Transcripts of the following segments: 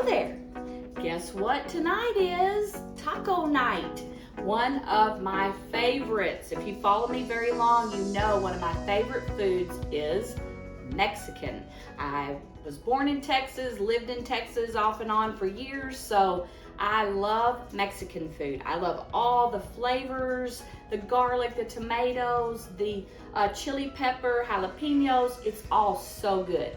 Hello there. Guess what tonight is? Taco night. One of my favorites. If you follow me very long, you know one of my favorite foods is Mexican. I was born in Texas, lived in Texas off and on for years, so I love Mexican food. I love all the flavors, the garlic, the tomatoes, the chili pepper, jalapenos. It's all so good.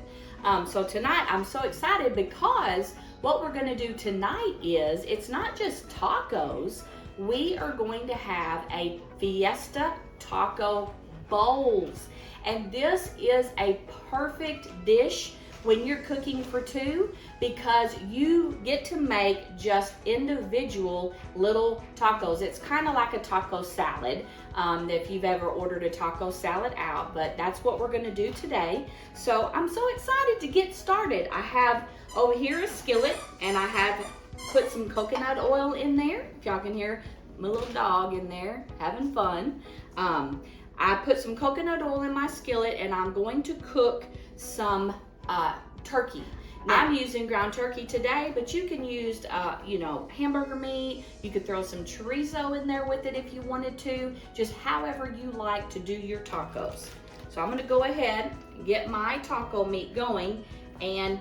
So tonight I'm so excited because what we're going to do tonight is, it's not just tacos. We are going to have a Fiesta Taco Bowls. And this is a perfect dish when you're cooking for two, because you get to make just individual little tacos. It's kind of like a taco salad, if you've ever ordered a taco salad out, but that's what we're gonna do today. So I'm so excited to get started. I have over here a skillet, and I have put some coconut oil in there. If y'all can hear my little dog in there having fun. I put some coconut oil in my skillet, and I'm going to cook some turkey. Now, I'm using ground turkey today, but you can use, hamburger meat. You could throw some chorizo in there with it if you wanted to, just however you like to do your tacos. So I'm gonna go ahead and get my taco meat going, and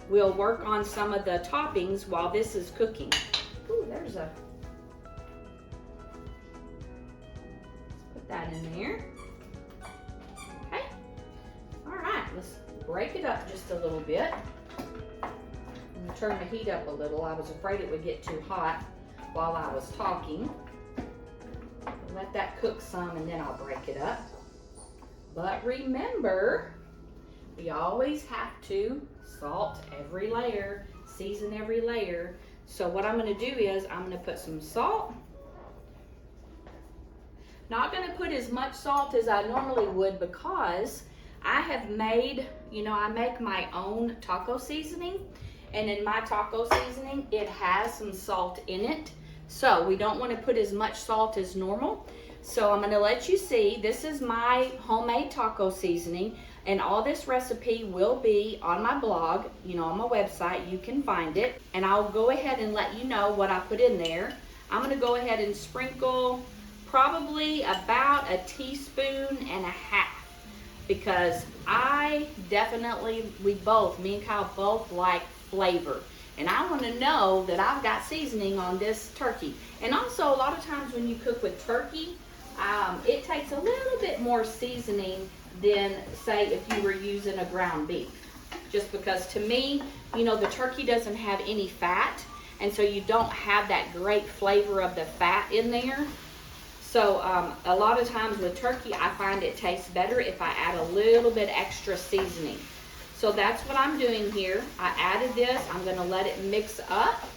we'll work on some of the toppings while this is cooking. Ooh, there's a, let's put that in there. Okay, all right, let's break it up just a little bit. I'm gonna turn the heat up a little. I was afraid it would get too hot while I was talking. Let that cook some, and then I'll break it up. But remember, we always have to salt every layer, season every layer. So what I'm gonna do is, I'm gonna put some salt. Not gonna put as much salt as I normally would, because I have made, I make my own taco seasoning, and in my taco seasoning, it has some salt in it. So we don't want to put as much salt as normal. So I'm going to let you see, this is my homemade taco seasoning, and all this recipe will be on my blog, on my website. You can find it, and I'll go ahead and let you know what I put in there. I'm going to go ahead and sprinkle probably about a teaspoon and a half. Because I definitely, me and Kyle both like flavor. And I want to know that I've got seasoning on this turkey. And also, a lot of times when you cook with turkey, it takes a little bit more seasoning than, say, if you were using a ground beef. Just because, to me, the turkey doesn't have any fat. And so you don't have that great flavor of the fat in there. So a lot of times with turkey, I find it tastes better if I add a little bit extra seasoning. So that's what I'm doing here. I added this. I'm going to let it mix up.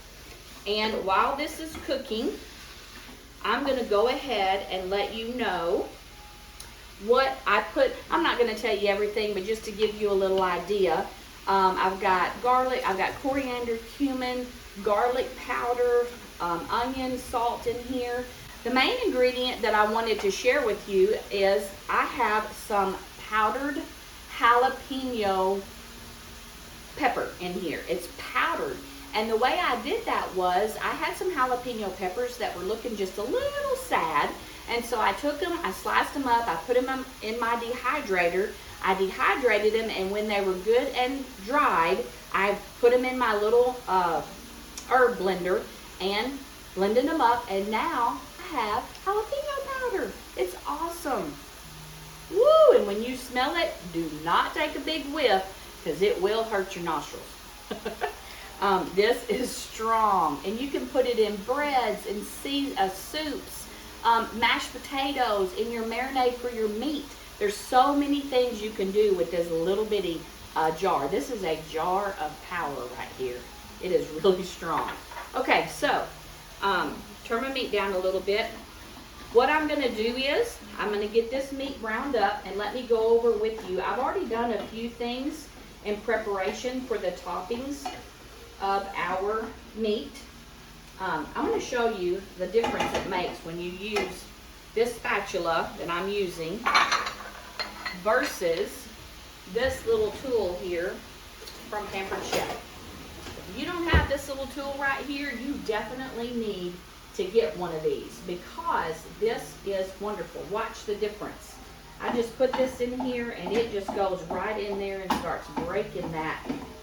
And while this is cooking, I'm going to go ahead and let you know what I put. I'm not going to tell you everything, but just to give you a little idea. I've got garlic, I've got coriander, cumin, garlic powder, onion, salt in here. The main ingredient that I wanted to share with you is I have some powdered jalapeno pepper in here. It's powdered. And the way I did that was, I had some jalapeno peppers that were looking just a little sad. And so I took them, I sliced them up, I put them in my dehydrator. I dehydrated them, and when they were good and dried, I put them in my little herb blender and blended them up, and now have jalapeno powder. It's awesome. Woo! And when you smell it, do not take a big whiff, because it will hurt your nostrils. This is strong, and you can put it in breads and soups, mashed potatoes, in your marinade for your meat. There's so many things you can do with this little bitty jar. This is a jar of power right here. It is really strong. Okay, so turn my meat down a little bit. What I'm going to do is, I'm going to get this meat browned up, and let me go over with you. I've already done a few things in preparation for the toppings of our meat. I'm going to show you the difference it makes when you use this spatula that I'm using versus this little tool here from Pampered Chef. If you don't have this little tool right here, you definitely need to get one of these because this is wonderful. Watch the difference. I just put this in here and it just goes right in there and starts breaking that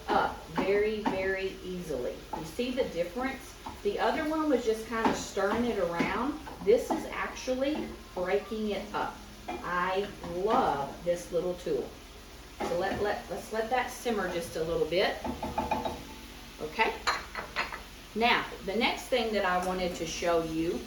up very, very easily. You see the difference? The other one was just kind of stirring it around. This is actually breaking it up. I love this little tool. So let's let that simmer just a little bit. Okay. Now, the next thing that I wanted to show you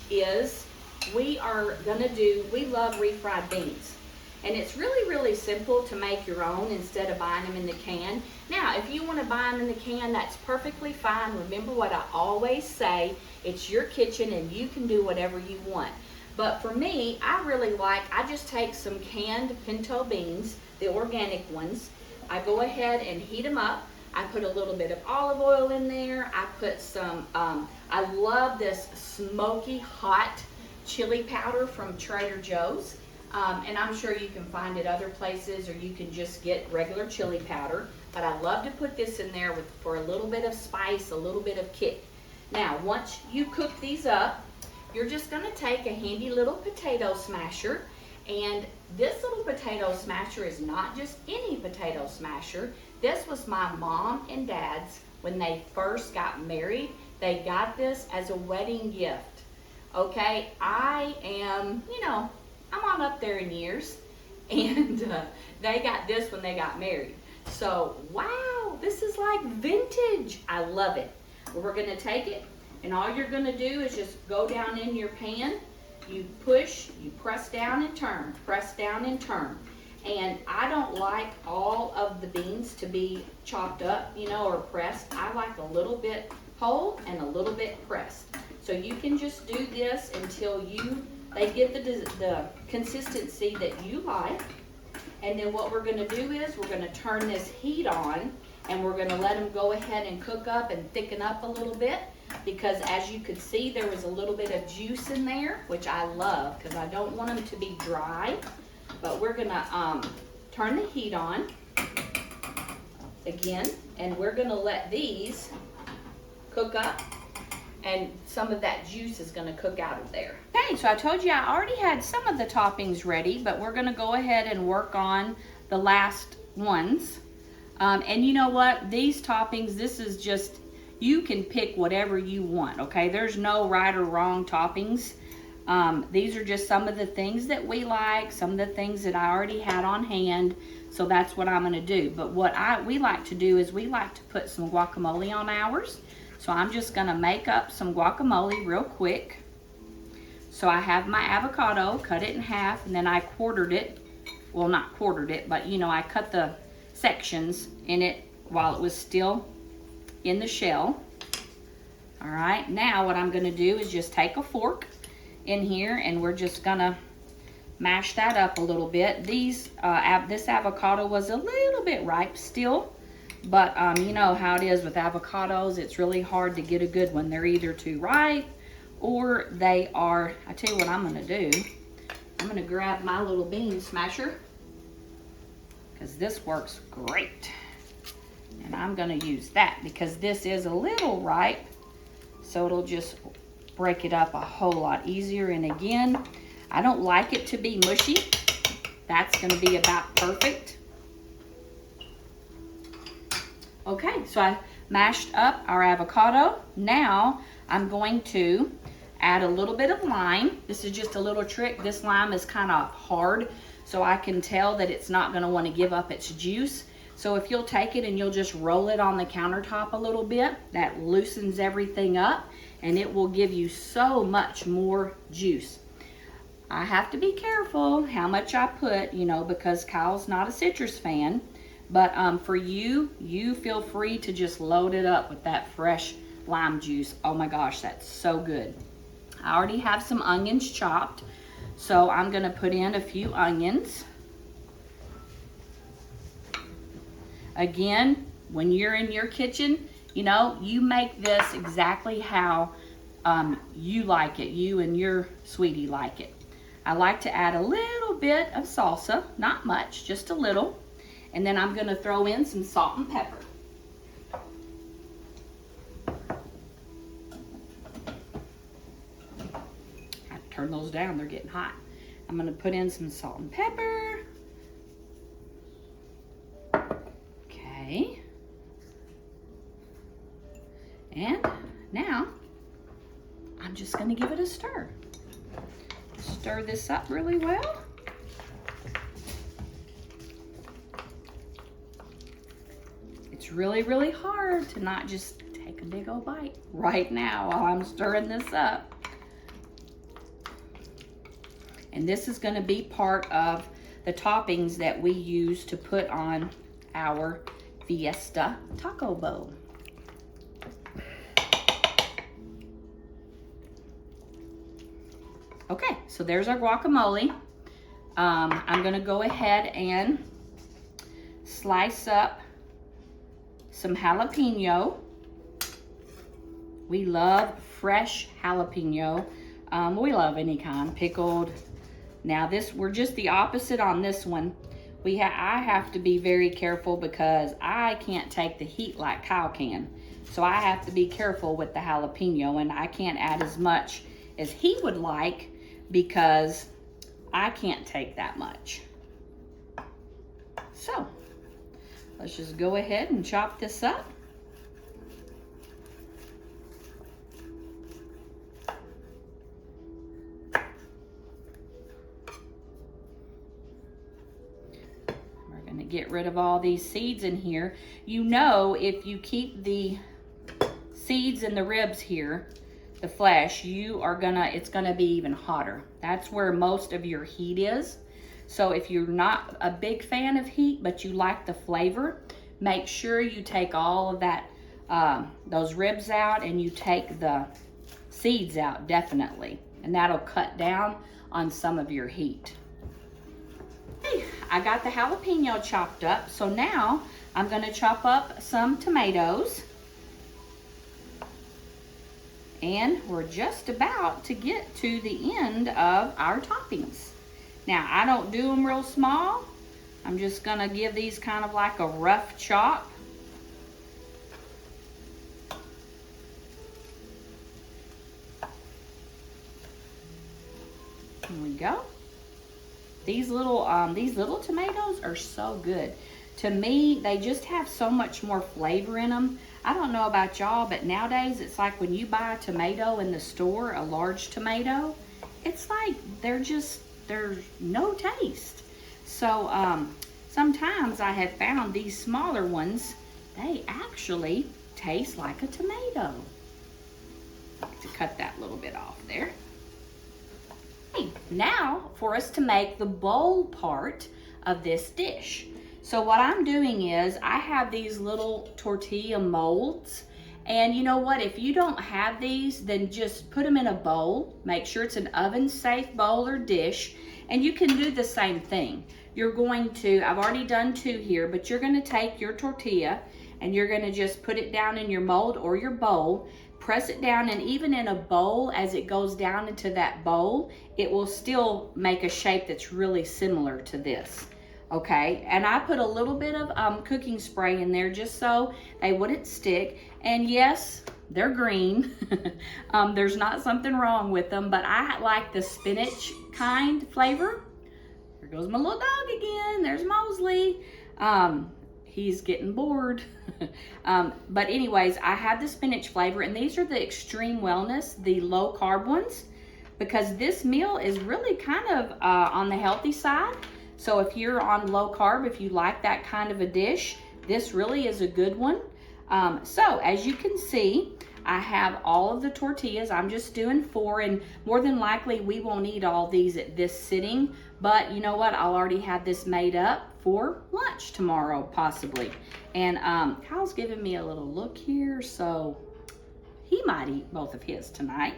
is we love refried beans. And it's really, really simple to make your own instead of buying them in the can. Now, if you want to buy them in the can, that's perfectly fine. Remember what I always say, it's your kitchen and you can do whatever you want. But for me, I just take some canned pinto beans, the organic ones. I go ahead and heat them up. I put a little bit of olive oil in there. I put some, I love this smoky hot chili powder from Trader Joe's. And I'm sure you can find it other places or you can just get regular chili powder. But I love to put this in there for a little bit of spice, a little bit of kick. Now, once you cook these up, you're just going to take a handy little potato smasher. And this little potato smasher is not just any potato smasher. This was my mom and dad's when they first got married. They got this as a wedding gift. Okay, I am, I'm on up there in years. And they got this when they got married. So, wow, this is like vintage. I love it. Well, we're going to take it. And all you're going to do is just go down in your pan. You push, you press down and turn, press down and turn. And I don't like all of the beans to be chopped up, or pressed. I like a little bit whole and a little bit pressed. So you can just do this until they get the consistency that you like. And then what we're going to do is we're going to turn this heat on and we're going to let them go ahead and cook up and thicken up a little bit. Because as you could see, there was a little bit of juice in there, which I love because I don't want them to be dry. But we're going to turn the heat on again, and we're going to let these cook up, and some of that juice is going to cook out of there. Okay, so I told you I already had some of the toppings ready, but we're going to go ahead and work on the last ones. And you know what? These toppings, this is just, you can pick whatever you want, okay? There's no right or wrong toppings. These are just some of the things that we like, some of the things that I already had on hand, so that's what I'm going to do. But what we like to do is we like to put some guacamole on ours. So I'm just going to make up some guacamole real quick. So I have my avocado, cut it in half, and then I quartered it. Well, not quartered it, but I cut the sections in it while it was still in the shell. All right, now what I'm going to do is just take a fork in here and we're just going to mash that up a little bit. This avocado was a little bit ripe still, but you know how it is with avocados. It's really hard to get a good one. They're either too ripe or they are, I tell you what I'm going to do. I'm going to grab my little bean smasher because this works great. And I'm going to use that because this is a little ripe, so it'll just break it up a whole lot easier. And again, I don't like it to be mushy. That's going to be about perfect. Okay, so I mashed up our avocado. Now I'm going to add a little bit of lime. This is just a little trick. This lime is kind of hard, so I can tell that it's not going to want to give up its juice. So if you'll take it and you'll just roll it on the countertop a little bit, that loosens everything up and it will give you so much more juice. I have to be careful how much I put, because Kyle's not a citrus fan. But for you feel free to just load it up with that fresh lime juice. Oh my gosh, that's so good. I already have some onions chopped, so I'm going to put in a few onions. Again, when you're in your kitchen, you make this exactly how you like it. You and your sweetie like it. I like to add a little bit of salsa, not much, just a little. And then I'm going to throw in some salt and pepper. turn those down, they're getting hot. I'm gonna put in some salt and pepper. Okay. And now, I'm just gonna give it a stir. Stir this up really well. It's really, really hard to not just take a big old bite right now while I'm stirring this up. And this is gonna be part of the toppings that we use to put on our Fiesta Taco Bowl. Okay, so there's our guacamole. I'm gonna go ahead and slice up some jalapeno. We love fresh jalapeno. We love any kind, pickled. Now we're just the opposite on this one. I have to be very careful because I can't take the heat like Kyle can. So I have to be careful with the jalapeno, and I can't add as much as he would like because I can't take that much. So let's just go ahead and chop this up. We're gonna get rid of all these seeds in here. You know, if you keep the seeds and the ribs here, the flesh, it's gonna be even hotter. That's where most of your heat is. So if you're not a big fan of heat, but you like the flavor, make sure you take all of that, those ribs out, and you take the seeds out, definitely. And that'll cut down on some of your heat. Okay, I got the jalapeno chopped up, so now I'm gonna chop up some tomatoes. And we're just about to get to the end of our toppings. Now, I don't do them real small. I'm just gonna give these kind of like a rough chop. Here we go. These little tomatoes are so good. To me, they just have so much more flavor in them. I don't know about y'all, but nowadays it's like when you buy a tomato in the store, a large tomato, it's like there's no taste. So sometimes I have found these smaller ones, they actually taste like a tomato. I have to cut that little bit off there. Okay, now for us to make the bowl part of this dish. So what I'm doing is I have these little tortilla molds, and you know what, if you don't have these, then just put them in a bowl. Make sure it's an oven safe bowl or dish, and you can do the same thing. You're going to, I've already done 2 here, but you're gonna take your tortilla and you're gonna just put it down in your mold or your bowl, press it down, and even in a bowl, as it goes down into that bowl, it will still make a shape that's really similar to this. Okay, and I put a little bit of cooking spray in there just so they wouldn't stick. And yes, they're green. There's not something wrong with them, but I like the spinach kind flavor. Here goes my little dog again. There's Mosley. He's getting bored. But anyways, I have the spinach flavor, and these are the extreme wellness, the low carb ones, because this meal is really kind of on the healthy side. So if you're on low carb, if you like that kind of a dish, this really is a good one. So as you can see, I have all of the tortillas. I'm just doing 4, and more than likely we won't eat all these at this sitting, but you know what? I'll already have this made up for lunch tomorrow, possibly. And Kyle's giving me a little look here, so he might eat both of his tonight.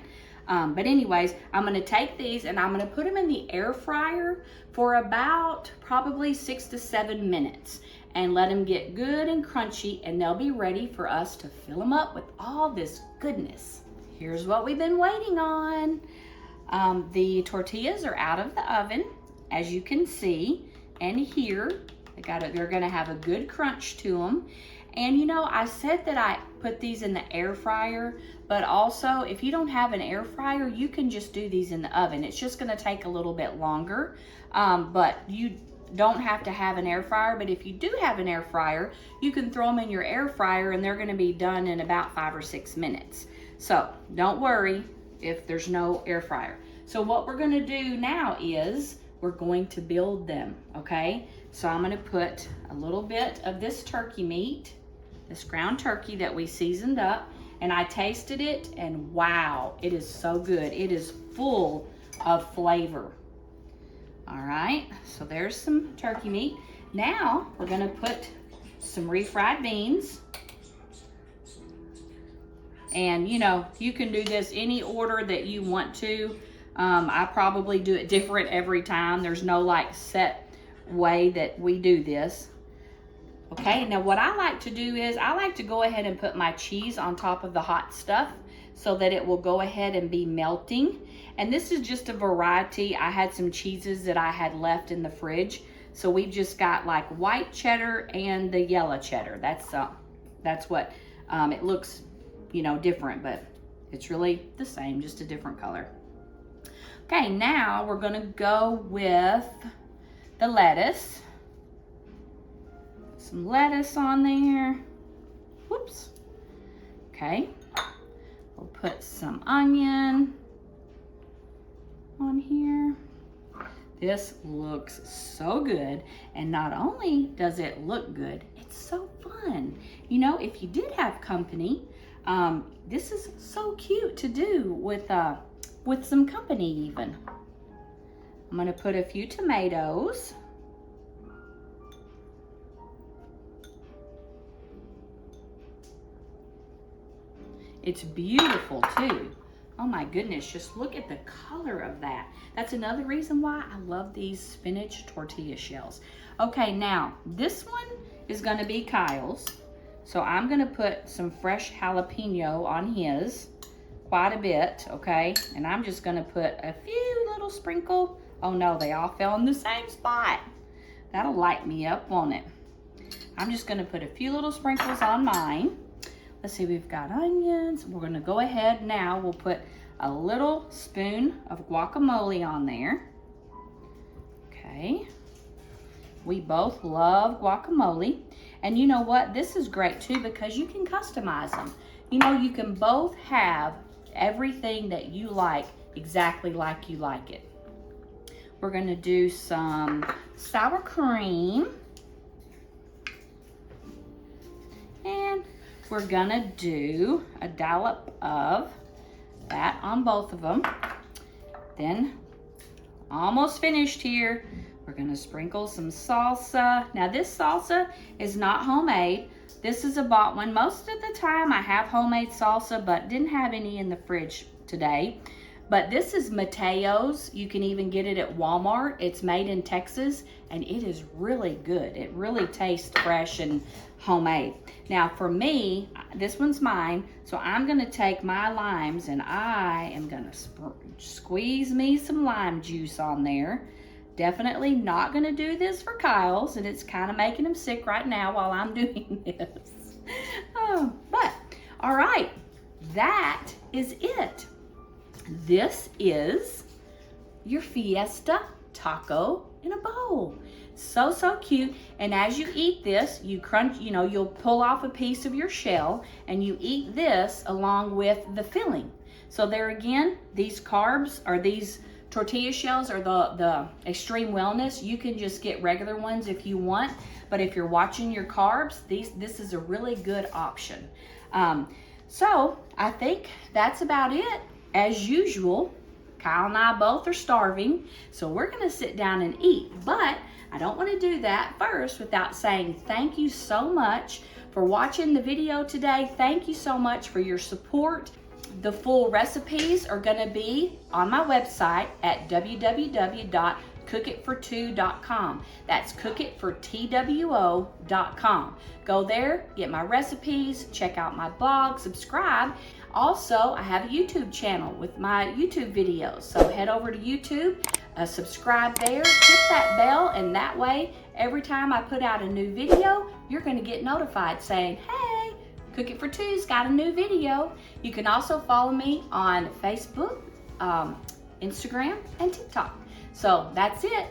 But anyways, I'm gonna take these and I'm gonna put them in the air fryer for about probably 6 to 7 minutes and let them get good and crunchy, and they'll be ready for us to fill them up with all this goodness. Here's what we've been waiting on. The tortillas are out of the oven, as you can see, and here they're gonna have a good crunch to them. And you know, I said that I put these in the air fryer, but also if you don't have an air fryer, you can just do these in the oven. It's just gonna take a little bit longer, but you don't have to have an air fryer. But if you do have an air fryer, you can throw them in your air fryer and they're gonna be done in about 5 or 6 minutes. So don't worry if there's no air fryer. So what we're gonna do now is we're going to build them, okay? So I'm gonna put a little bit of this turkey meat, this ground turkey that we seasoned up, and I tasted it, and wow, it is so good. It is full of flavor. All right, so there's some turkey meat. Now we're gonna put some refried beans. And you know, you can do this any order that you want to. I probably do it different every time. There's no like set way that we do this. Okay, now what I like to do is I like to go ahead and put my cheese on top of the hot stuff so that it will go ahead and be melting. And this is just a variety. I had some cheeses that I had left in the fridge. So we've just got like white cheddar and the yellow cheddar. That's what it looks, you know, different, but it's really the same, just a different color. Okay, now we're gonna go with the lettuce. Some lettuce on there. Whoops. Okay, we'll put some onion on here. This looks so good, and not only does it look good, it's so fun. You know, if you did have company, this is so cute to do with some company even. I'm gonna put a few tomatoes. It's beautiful too. Oh my goodness, just look at the color of that. That's another reason why I love these spinach tortilla shells. Okay, now this one is gonna be Kyle's. So I'm gonna put some fresh jalapeno on his, quite a bit, okay? And I'm just gonna put a few little sprinkle. Oh no, they all fell in the same spot. That'll light me up, won't it? I'm just gonna put a few little sprinkles on mine. Let's see, we've got onions. We're gonna go ahead now, we'll put a little spoon of guacamole on there. Okay. We both love guacamole. And you know what? This is great too because you can customize them. You know, you can both have everything that you like exactly like you like it. We're gonna do some sour cream. And we're gonna do a dollop of that on both of them. Then, almost finished here. We're gonna sprinkle some salsa. Now this salsa is not homemade. This is a bought one. Most of the time I have homemade salsa, but didn't have any in the fridge today. But this is Mateo's. You can even get it at Walmart. It's made in Texas, and it is really good. It really tastes fresh and homemade. Now for me, this one's mine, so I'm gonna take my limes and I am gonna squeeze me some lime juice on there. Definitely not gonna do this for Kyle's, and it's kind of making him sick right now while I'm doing this. Oh, but all right, that is it. This is your Fiesta Taco in a bowl. So, so cute. And as you eat this, you crunch, you know, you'll pull off a piece of your shell and you eat this along with the filling. So there again, these carbs or these tortilla shells are the extreme wellness. You can just get regular ones if you want, but if you're watching your carbs, this is a really good option. So I think that's about it. As usual, Kyle and I both are starving, so we're gonna sit down and eat, but I don't want to do that first without saying thank you so much for watching the video today. Thank you so much for your support. The full recipes are going to be on my website at www.cookitfor2.com. That's cookitfortwo.com. Go there, get my recipes, check out my blog, subscribe. Also, I have a YouTube channel with my YouTube videos. So head over to YouTube, subscribe there, hit that bell, and that way, every time I put out a new video, you're going to get notified saying, hey, Cook It for Two's got a new video. You can also follow me on Facebook, Instagram, and TikTok. So that's it.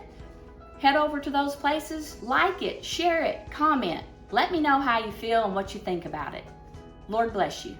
Head over to those places, like it, share it, comment. Let me know how you feel and what you think about it. Lord bless you.